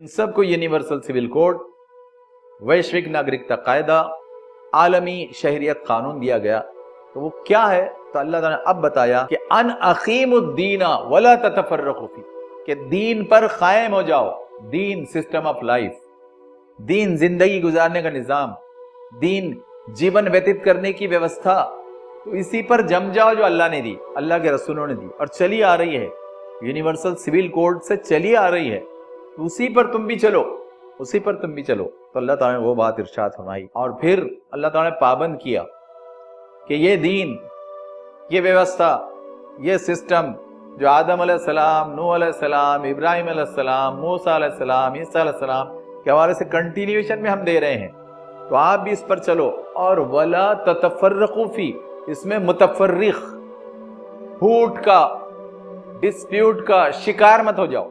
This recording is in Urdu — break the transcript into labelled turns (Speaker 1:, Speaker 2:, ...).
Speaker 1: ان سب کو یونیورسل سول کوڈ، ویشوک ناگرکتا قاعدہ، عالمی شہریت قانون دیا گیا۔ تو وہ کیا ہے؟ تو اللہ تعالیٰ نے اب بتایا کہ ان اقیم الدین ولا تتفرقوا فی، کہ دین پر قائم ہو جاؤ۔ دین سسٹم آف لائف، دین زندگی گزارنے کا نظام، دین جیون ویتت کرنے کی ویوستھا، تو اسی پر جم جاؤ جو اللہ نے دی، اللہ کے رسولوں نے دی اور چلی آ رہی ہے، یونیورسل سول کوڈ سے چلی آ رہی ہے، تو اسی پر تم بھی چلو، اسی پر تم بھی چلو۔ تو اللہ تعالیٰ نے وہ بات ارشاد فرمائی، اور پھر اللہ تعالیٰ نے پابند کیا کہ یہ دین، یہ ویوستھا، یہ سسٹم جو آدم علیہ السلام، نوح علیہ السلام، ابراہیم علیہ السلام، موسیٰ علیہ السلام، عیسیٰ علیہ السلام کے حوالے سے کنٹینیویشن میں ہم دے رہے ہیں، تو آپ بھی اس پر چلو۔ اور وَلَا تَتَفَرَّقُوا فِي، اس میں متفرق، پھوٹ کا، ڈسپیوٹ کا شکار مت ہو جاؤ۔